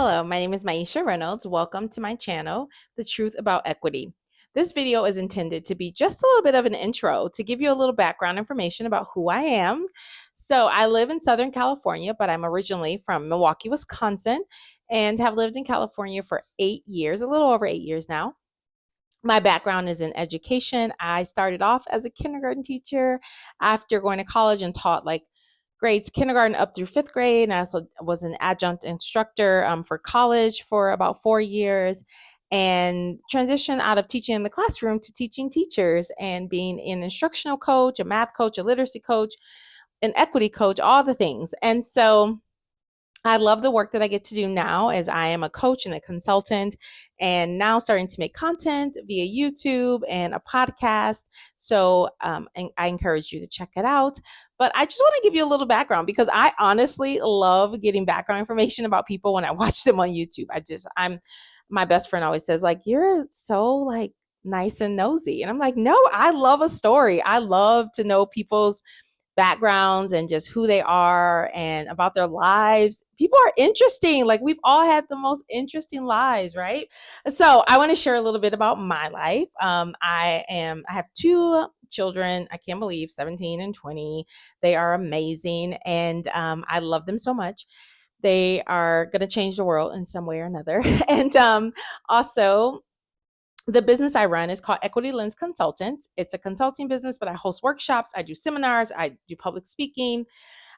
Hello, my name is Maisha Reynolds. Welcome to my channel, The Truth About Equity. This video is intended to be just a little bit of an intro to give you a little background information about who I am. So I live in Southern California, but I'm originally from Milwaukee, Wisconsin, and have lived in California for 8 years, a little over 8 years now. My background is in education. I started off as a kindergarten teacher after going to college and taught grades kindergarten up through fifth grade. And I also was an adjunct instructor for college for about 4 years and transitioned out of teaching in the classroom to teaching teachers and being an instructional coach, a math coach, a literacy coach, an equity coach, all the things. And so I love the work that I get to do now as I am a coach and a consultant and now starting to make content via YouTube and a podcast. So and I encourage you to check it out. But I just want to give you a little background because I honestly love getting background information about people when I watch them on YouTube. My best friend always says you're so nice and nosy. And I'm like, no, I love a story. I love to know people's backgrounds and just who they are and about their lives. People are interesting. We've all had the most interesting lives, right? So I want to share a little bit about my life. I have two children. I can't believe 17 and 20. They are amazing. And I love them so much. They are going to change the world in some way or another. And also, the business I run is called Equity Lens Consultant. It's a consulting business, but I host workshops, I do seminars, I do public speaking.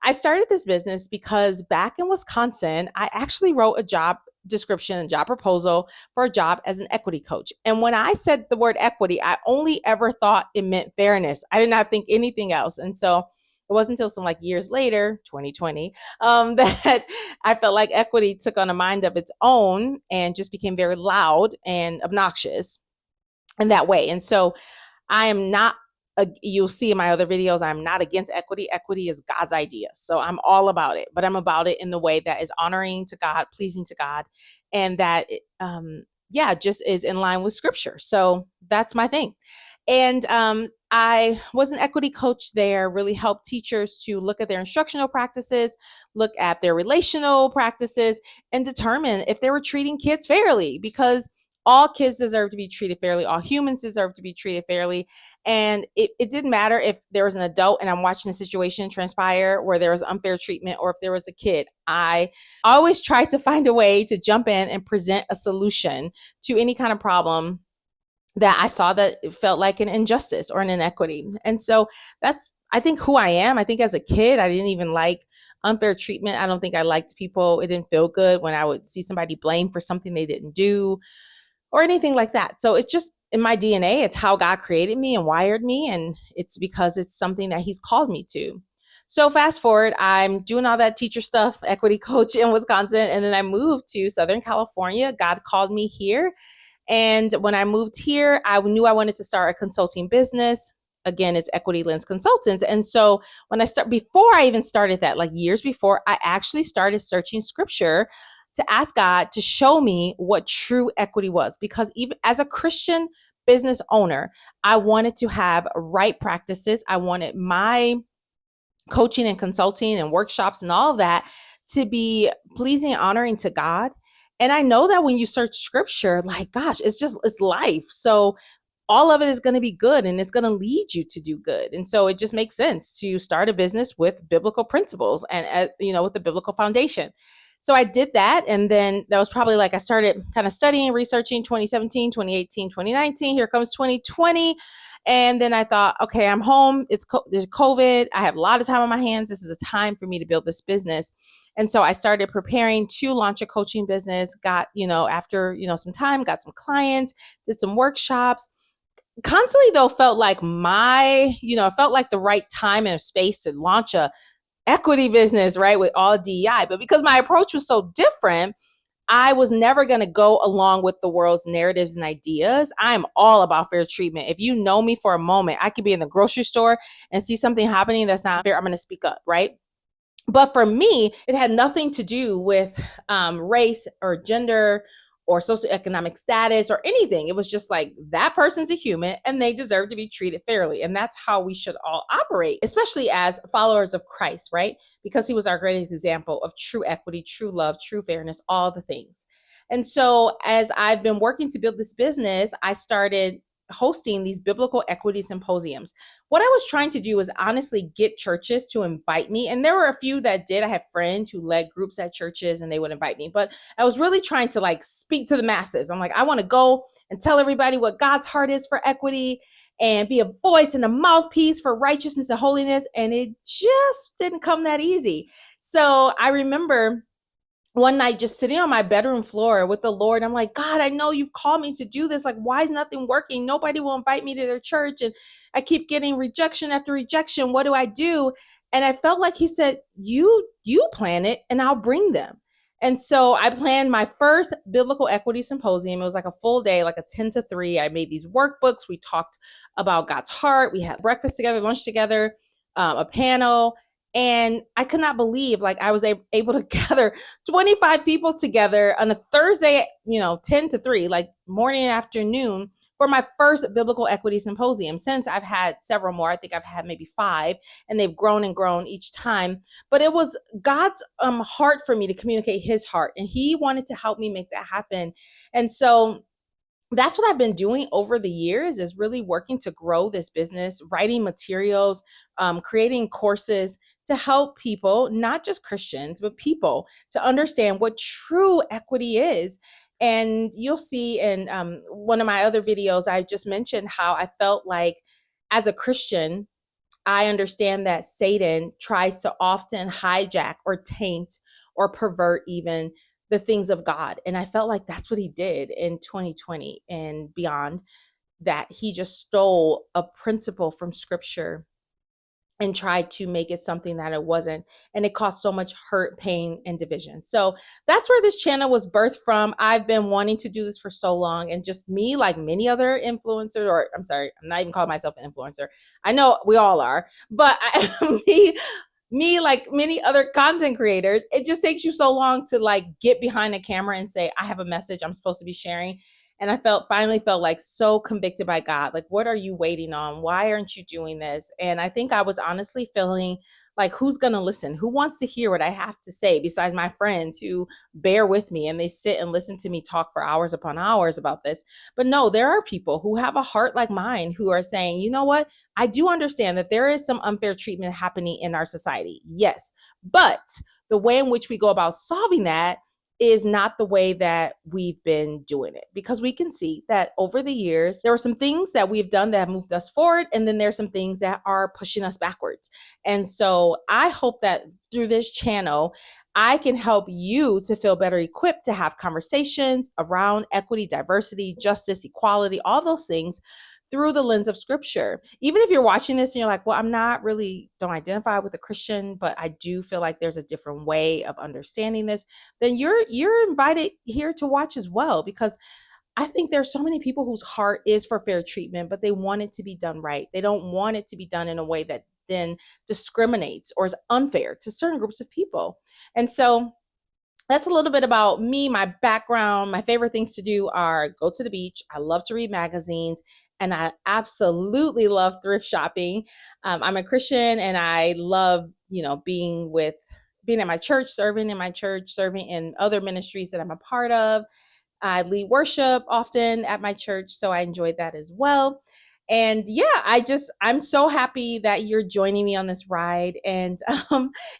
I started this business because back in Wisconsin, I actually wrote a job description and job proposal for a job as an equity coach. And when I said the word equity, I only ever thought it meant fairness. I did not think anything else. And so it wasn't until some years later, 2020, that I felt like equity took on a mind of its own and just became very loud and obnoxious in that way. And so I am not, you'll see in my other videos, I'm not against equity. Equity is God's idea. So I'm all about it, but I'm about it in the way that is honoring to God, pleasing to God, and that, just is in line with scripture. So that's my thing. And I was an equity coach there, really helped teachers to look at their instructional practices, look at their relational practices, and determine if they were treating kids fairly, because all kids deserve to be treated fairly. All humans deserve to be treated fairly. And it didn't matter if there was an adult and I'm watching a situation transpire where there was unfair treatment or if there was a kid. I always try to find a way to jump in and present a solution to any kind of problem that I saw that it felt like an injustice or an inequity. And so that's, I think, who I am. I think as a kid, I didn't even like unfair treatment. I don't think I liked people. It didn't feel good when I would see somebody blamed for something they didn't do or anything like that. So it's just in my DNA. It's how God created me and wired me. And it's because it's something that he's called me to. So fast forward, I'm doing all that teacher stuff, equity coach in Wisconsin. And then I moved to Southern California. God called me here. And when I moved here, I knew I wanted to start a consulting business. Again, it's Equity Lens Consultants. And so before I even started that, years before, I actually started searching scripture to ask God to show me what true equity was. Because even as a Christian business owner, I wanted to have right practices. I wanted my coaching and consulting and workshops and all of that to be pleasing and honoring to God. And I know that when you search scripture, it's life. So all of it is going to be good and it's going to lead you to do good. And so it just makes sense to start a business with biblical principles and, with the biblical foundation. So I did that. And then that was probably I started kind of studying, researching 2017, 2018, 2019. Here comes 2020. And then I thought, okay, I'm home. There's COVID. I have a lot of time on my hands. This is a time for me to build this business. And so I started preparing to launch a coaching business, got, after, some time, got some clients, did some workshops. Constantly though, felt like felt like the right time and space to launch a equity business, right? With all D.E.I. But because my approach was so different, I was never going to go along with the world's narratives and ideas. I'm all about fair treatment. If you know me for a moment, I could be in the grocery store and see something happening that's not fair. I'm going to speak up, right? But for me, it had nothing to do with race or gender or socioeconomic status or anything. It was just like that person's a human and they deserve to be treated fairly. And that's how we should all operate, especially as followers of Christ, right? Because he was our greatest example of true equity, true love, true fairness, all the things. And so as I've been working to build this business, I started hosting these biblical equity symposiums. What I was trying to do was honestly get churches to invite me. And there were a few that did. I had friends who led groups at churches and they would invite me. But I was really trying to like speak to the masses. I'm like, I want to go and tell everybody what God's heart is for equity and be a voice and a mouthpiece for righteousness and holiness. And it just didn't come that easy. So I remember one night just sitting on my bedroom floor with the Lord. I'm like, God, I know you've called me to do this. Like, why is nothing working? Nobody will invite me to their church. And I keep getting rejection after rejection. What do I do? And I felt like he said, you plan it and I'll bring them. And so I planned my first biblical equity symposium. It was like a full day, like a 10 to 3. I made these workbooks. We talked about God's heart. We had breakfast together, lunch together, a panel. And I could not believe like I was able to gather 25 people together on a Thursday, 10 to 3, like morning and afternoon for my first biblical equity symposium. Since I've had several more, I think I've had maybe 5 and they've grown and grown each time. But it was God's heart for me to communicate his heart. And he wanted to help me make that happen. And so that's what I've been doing over the years, is really working to grow this business, writing materials, creating courses to help people, not just Christians, but people to understand what true equity is. And you'll see in one of my other videos, I just mentioned how I felt like as a Christian, I understand that Satan tries to often hijack or taint or pervert even the things of God. And I felt like that's what he did in 2020 and beyond, that he just stole a principle from scripture and tried to make it something that it wasn't. And it caused so much hurt, pain, and division. So that's where this channel was birthed from. I've been wanting to do this for so long. And just me, like many other influencers, or I'm sorry, I'm not even calling myself an influencer. I know we all are, but me, like many other content creators, it just takes you so long to like get behind the camera and say, I have a message I'm supposed to be sharing. And I finally felt like so convicted by God. Like, what are you waiting on? Why aren't you doing this? And I think I was honestly feeling like, who's going to listen? Who wants to hear what I have to say besides my friends who bear with me and they sit and listen to me talk for hours upon hours about this? But no, there are people who have a heart like mine who are saying, you know what? I do understand that there is some unfair treatment happening in our society. Yes, but the way in which we go about solving that is not the way that we've been doing it, because we can see that over the years, there are some things that we've done that have moved us forward. And then there's some things that are pushing us backwards. And so I hope that through this channel, I can help you to feel better equipped to have conversations around equity, diversity, justice, equality, all those things through the lens of scripture. Even if you're watching this and you're like, well, don't identify with a Christian, but I do feel like there's a different way of understanding this, then you're invited here to watch as well, because I think there's so many people whose heart is for fair treatment, but they want it to be done right. They don't want it to be done in a way that then discriminates or is unfair to certain groups of people. And so that's a little bit about me, my background. My favorite things to do are go to the beach. I love to read magazines, and I absolutely love thrift shopping. I'm a Christian, and I love, being at my church, serving in other ministries that I'm a part of. I lead worship often at my church, so I enjoyed that as well. And yeah, I'm so happy that you're joining me on this ride. And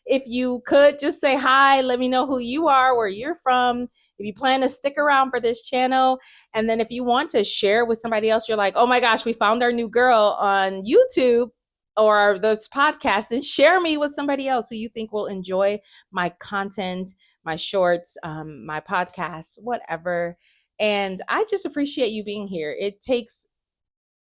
if you could just say hi, let me know who you are, where you're from, if you plan to stick around for this channel. And then if you want to share with somebody else, you're like, oh my gosh, we found our new girl on YouTube or this podcast, and share me with somebody else who you think will enjoy my content, my shorts, my podcasts, whatever. And I just appreciate you being here. It takes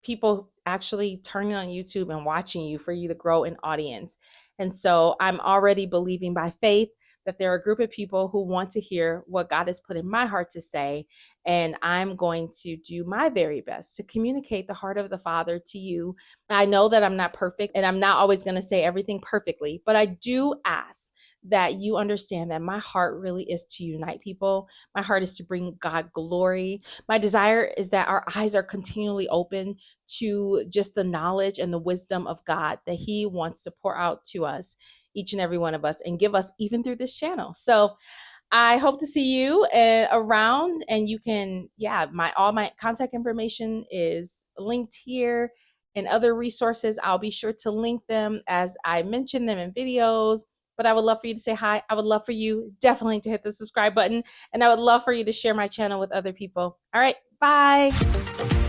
people actually turning on YouTube and watching you for you to grow an audience. And so I'm already believing by faith that there are a group of people who want to hear what God has put in my heart to say. And I'm going to do my very best to communicate the heart of the Father to you. I know that I'm not perfect and I'm not always going to say everything perfectly, but I do ask that you understand that my heart really is to unite people. My heart is to bring God glory. My desire is that our eyes are continually open to just the knowledge and the wisdom of God that He wants to pour out to us, each and every one of us, and give us even through this channel. So I hope to see you around, and you can, all my contact information is linked here, and other resources. I'll be sure to link them as I mention them in videos. But I would love for you to say hi. I would love for you definitely to hit the subscribe button, and I would love for you to share my channel with other people. All right, bye.